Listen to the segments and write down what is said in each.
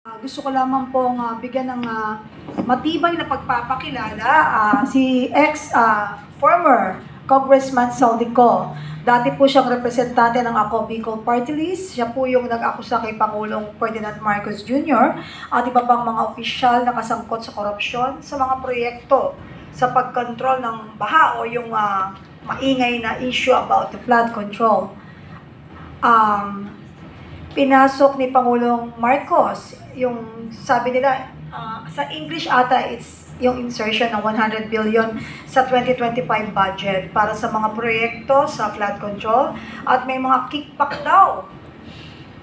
Gusto ko lamang pong bigyan ng matibay na pagpapakilala si former Congressman Saldico. Dati po siyang representante ng Ako Bicol Party List. Siya po yung nag-akusa kay Pangulong Ferdinand Marcos Jr. at iba pang mga opisyal na kasangkot sa korupsyon sa mga proyekto sa pagkontrol ng baha o yung maingay na issue about the flood control. Pinasok ni Pangulong Marcos yung sabi nila sa English ata it's yung insertion ng 100 billion sa 2025 budget para sa mga proyekto sa flood control at may mga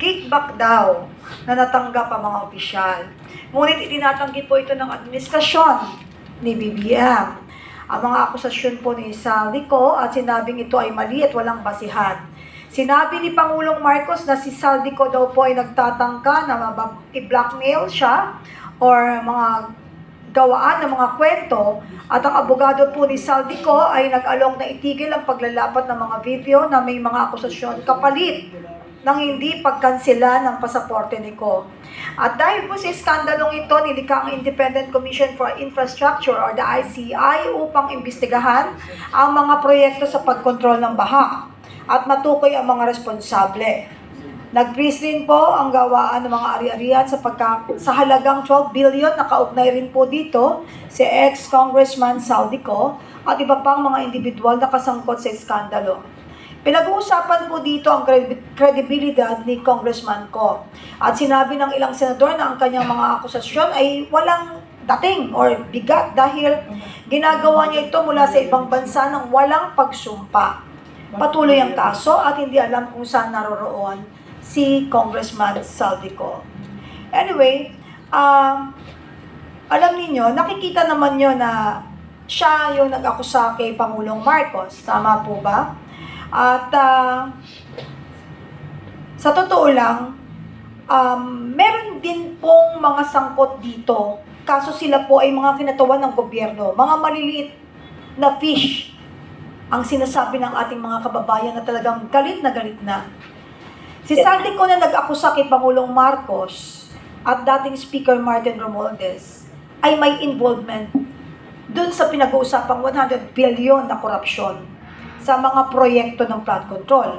kickback daw na natanggap ang mga opisyal. Ngunit itinatanggi po ito ng administrasyon ni BBM. Ang mga akusasyon po ni Saldico at sinabing ito ay mali at walang basihan. Sinabi ni Pangulong Marcos na si Saldico daw po ay nagtatangka na i-blackmail siya or mga gawaan ng mga kwento at ang abogado po ni Saldico ay nag-along na itigil ang paglalapat ng mga video na may mga akusasyon kapalit ng hindi pagkansela ng pasaporte ni Ko. At dahil po sa iskandalong ito, nilikha ang Independent Commission for Infrastructure or the ICI upang imbestigahan ang mga proyekto sa pagkontrol ng baha at matukoy ang mga responsable. Nag-freeze rin po ang gawaan ng mga ari-arian sa halagang 12 billion. Nakaugnay rin po dito si ex-Congressman Saldico at iba pang mga individual na kasangkot sa iskandalo. Pinag-uusapan po dito ang kredibilidad ni Congressman Ko. At sinabi ng ilang senador na ang kanyang mga akusasyon ay walang dating or bigat dahil ginagawa niya ito mula sa ibang bansa ng walang pagsumpa. Patuloy ang kaso at hindi alam kung saan naroroon si Congressman Saldico. Anyway, alam niyo, nakikita naman niyo na siya yung nag-akusa kay Pangulong Marcos. Tama po ba? At sa totoo lang, meron din pong mga sangkot dito. Kaso sila po ay mga kinatawan ng gobyerno. Mga maliliit na fish ang sinasabi ng ating mga kababayan na talagang galit na. Si Saldico na nag-akusa kay Pangulong Marcos at dating Speaker Martin Romualdez ay may involvement dun sa pinag-uusapang 100 billion na korupsyon sa mga proyekto ng flood control.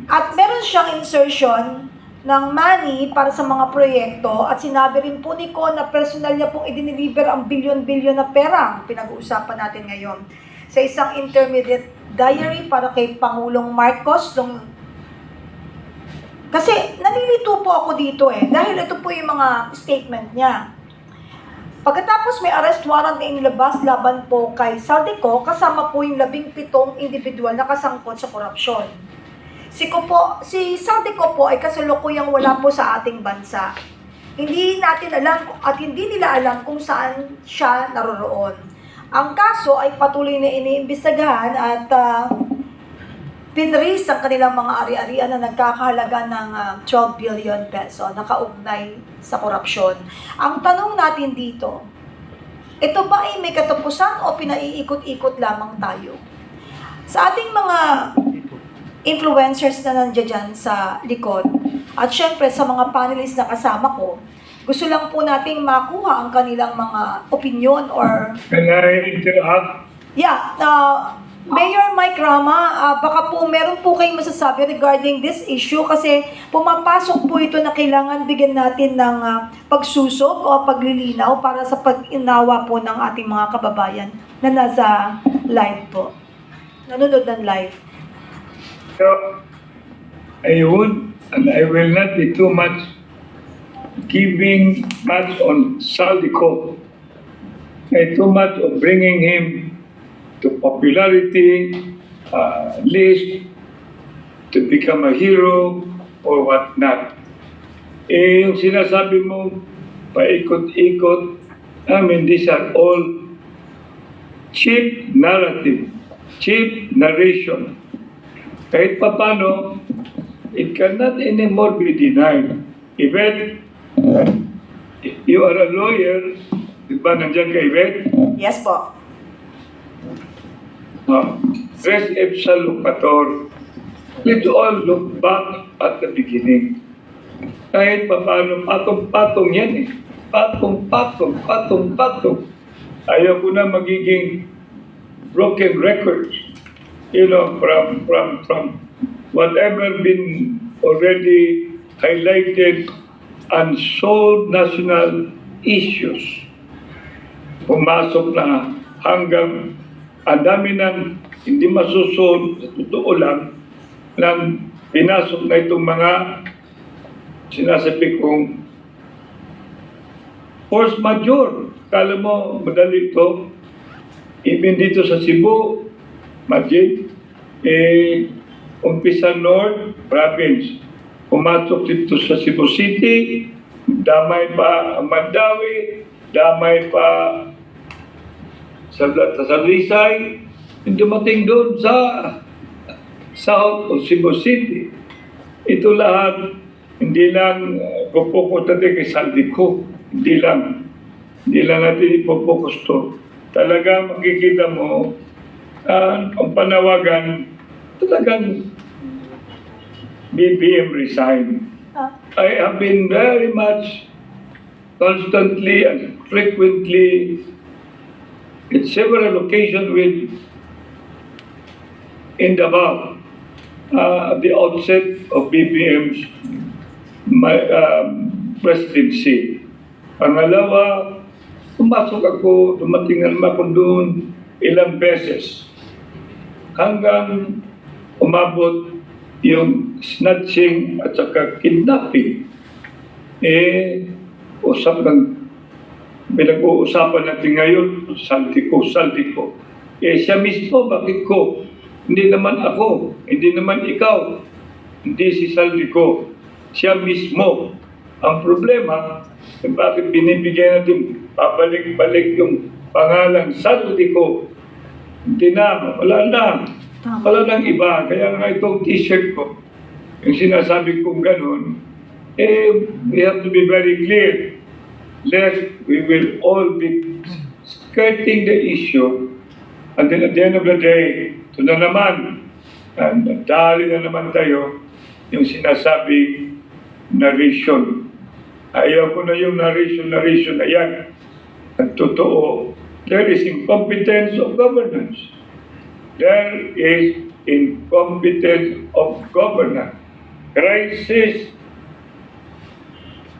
At meron siyang insertion ng money para sa mga proyekto at sinabi rin po ni Ko na personal niya pong idiniliver ang bilyon-bilyon na pera ang pinag-uusapan natin ngayon sa isang intermediate diary para kay Pangulong Marcos. Kasi nalilito po ako dito dahil ito po yung mga statement niya. Pagkatapos may arrest warrant na inilabas laban po kay Saldico, kasama po yung 17 individual na kasangkot sa korupsyon. Si Saldico po ay kasalukuyang wala po sa ating bansa. Hindi natin alam at hindi nila alam kung saan siya naroroon. Ang kaso ay patuloy na iniimbestigahan at pinris ang kanilang mga ari-arian na nagkakahalaga ng 12 billion peso na kaugnay sa korupsyon. Ang tanong natin dito, ito ba ay may katapusan o pinaiikot-ikot lamang tayo? Sa ating mga influencers na nandiyan dyan sa likod, at syempre sa mga panelists na kasama ko, gusto lang po nating makuha ang kanilang mga opinion or... Can I interrupt? Yeah, Mayor Mike Rama, baka po meron po kayong masasabi regarding this issue kasi pumapasok po ito na kailangan bigyan natin ng pagsusok o paglilinaw para sa pag-inawa po ng ating mga kababayan na nasa live po. Nanonood ng live. So, I would and I will not be too much giving much on Saldico. Too much of bringing him to popularity list to become a hero or what not. Yung sinasabi mo, paikot-ikot, these are all cheap narrative, cheap narration. Kahit papano, it cannot anymore be denied. Even you are a lawyer, di ba nandiyan ka, Yvette? Yes po. Res ipsa locator. Let's all look back at the beginning. Kahit pa paano, patong-patong yan eh. Patong-patong, patong-patong. Ayaw ko na magiging broken records. You know, from whatever been already highlighted unsolved national issues. Pumasok na hanggang ang dami ng hindi masusolve, totoo lang, nang pinasok na itong mga sinasabi kong force majeure. Kala mo, madali ito. Even dito sa Cebu, Majid, umpisa North Province. Pumasok dito sa Cebu City, damay pa ang Mandawi, damay pa sa Rizay, dumating doon sa South of Cebu City. Ito lahat, hindi lang pupokus natin kay Saldico, hindi lang natin ipopokus to. Talaga makikita mo, ang panawagan, talagang BBM resign. I have been very much constantly and frequently in several occasions in Davao at the outset of BBM's presidency. Pangalawa, dumating naman ako doon ilang beses hanggang umabot yung snatching at saka kidnapping. Pinag-uusapan natin ngayon, Saldico. Siya mismo, bakit ko? Hindi naman ako, hindi naman ikaw, hindi si Saldico. Siya mismo. Ang problema, bakit binibigyan natin pabalik-balik yung pangalan Saldico? Hindi na, wala nang iba. Kaya nga itong t-shirt ko, yung sinasabi kong ganun, we have to be very clear. Lest we will all be skirting the issue, and then at the end of the day, ito na naman, dali na naman tayo yung sinasabi narration. Ayaw ko na yung narration na yan. At totoo, there is incompetence of governance. There is incompetence of governance. Crisis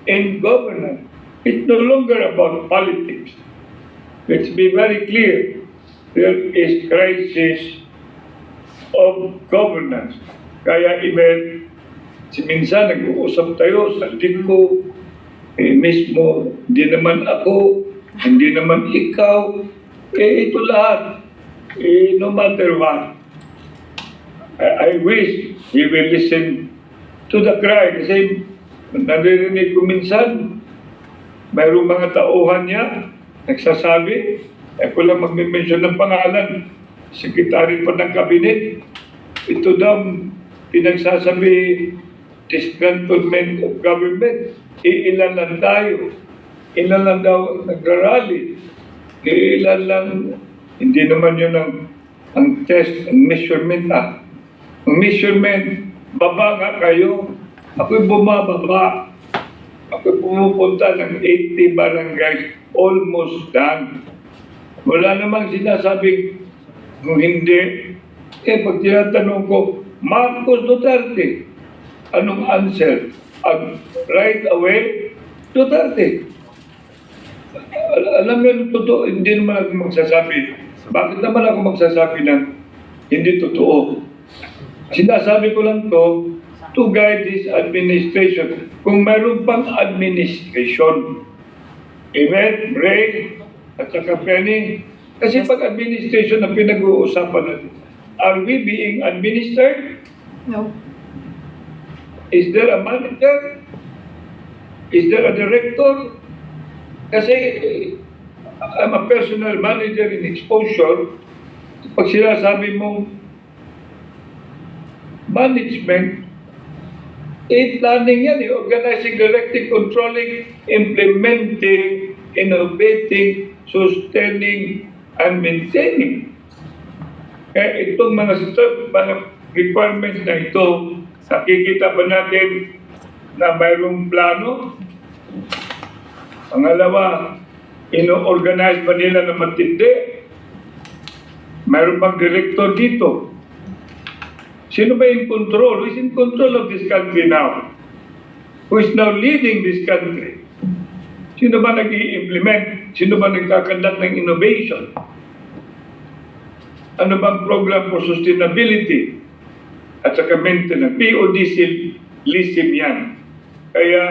in governance. It's no longer about politics. Let's be very clear. There is crisis of governance. Kaya minsan nag-uusap tayo sa Saldico, mismo, hindi naman ako, hindi naman ikaw, ito lahat. No matter what, I wish he will listen to the cry. Kasi naririnig ko minsan, mayroong mga tauhan niya, nagsasabi, ako lang mag-mention ng pangalan, sekretary pa ng kabinet, ito daw pinagsasabi, disgruntlement of government, ilan lang tayo, ilan lang daw nagrarally, ilan lang. Hindi naman yun ang test, ang measurement Ang measurement, baba nga kayo. Ako'y bumababa. Ako'y pumupunta ng 80 barangays, almost done. Wala namang sinasabing kung hindi. Pag tinatanong ko, Marcos Duterte, anong answer? Right away, Duterte. Alam mo yung totoo, hindi naman ako magsasabi. Bakit naman ako magsasabi ng hindi totoo? Sinasabi ko lang to guide this administration. Kung mayroon pang administration, Amen, Ray, at saka Penny, kasi pag administration na pinag-uusapan natin, are we being administered? No. Is there a manager? Is there a director? Kasi I'm a personal manager in exposure. Pag sinasabi mong management, planning yan, organizing, directing, controlling, implementing, innovating, sustaining, and maintaining. Kaya itong mga requirements na ito, nakikita ba natin na mayroong plano. Pangalawa, ino-organize ba nila na matindi? Mayroon bang director dito? Sino ba in control? Who is in control of this country now? Who is now leading this country? Sino ba nag-i-implement? Sino ba nagkakandak ng innovation? Ano bang program for sustainability? At saka maintenance. POD-lism yan. Kaya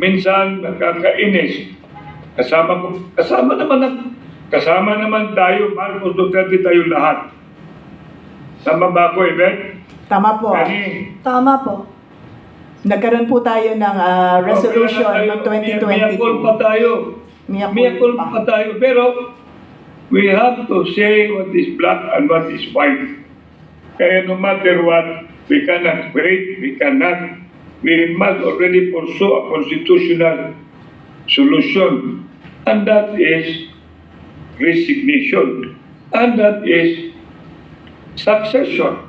minsan nakakainis. Kasama naman tayo, Marcos Duterte tayo lahat. Tama ba ako, Yvette? Tama po. Kani, Tama po. Nagkaroon po tayo ng resolution noong 2022. Miyakol pa tayo. Miyakol pa tayo. Pero we have to say what is black and what is white. Kaya no matter what, we cannot wait, we must already pursue a constitutional solution. And that is resignation. And that is succession.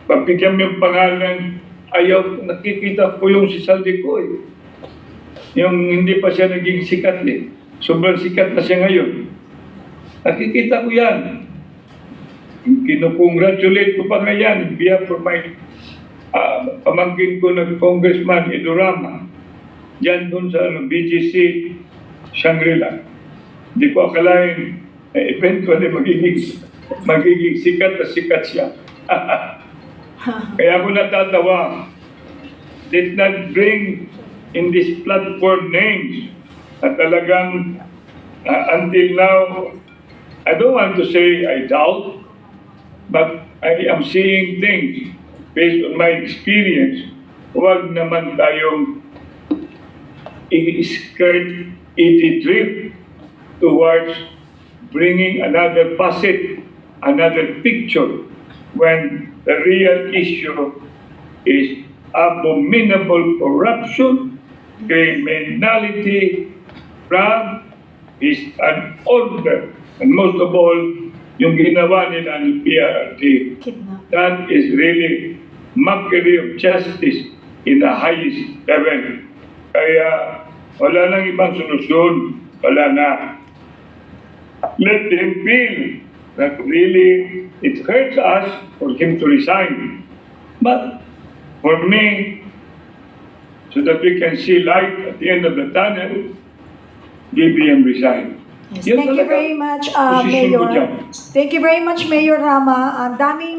Pagbigyan mo yung pangalan, ayaw, nakikita ko yung si Saldico eh. Yung hindi pa siya naging sikat eh. Sobrang sikat na siya ngayon. Nakikita ko yan. Kinukongratulate ko pa nga yan in behalf for my pamangkin ko na Congressman Edurama. Yan doon sa BGC Shangri-La. Hindi ko akalain eventually magiging sikat na sikat siya. Kaya ako natatawa. Did not bring in this platform names na talagang until now, I don't want to say I doubt, but I am seeing things based on my experience. Huwag naman tayong i-skirt, i-drift towards bringing another facet, another picture, when the real issue is abominable corruption, criminality, fraud, is an order. And most of all, yung ginawa nila ng PRRD, Kidnap. that is really mockery of justice in the highest level. Kaya wala nang ibang solusyon. Wala na. Let them feel that really it hurts us for him to resign. But for me, so that we can see light at the end of the tunnel, BBM resign. Yes. Yan Thank you talaga very much, posisyon ko Mayor. dyan. Thank you very much, Mayor Rama. Ang daming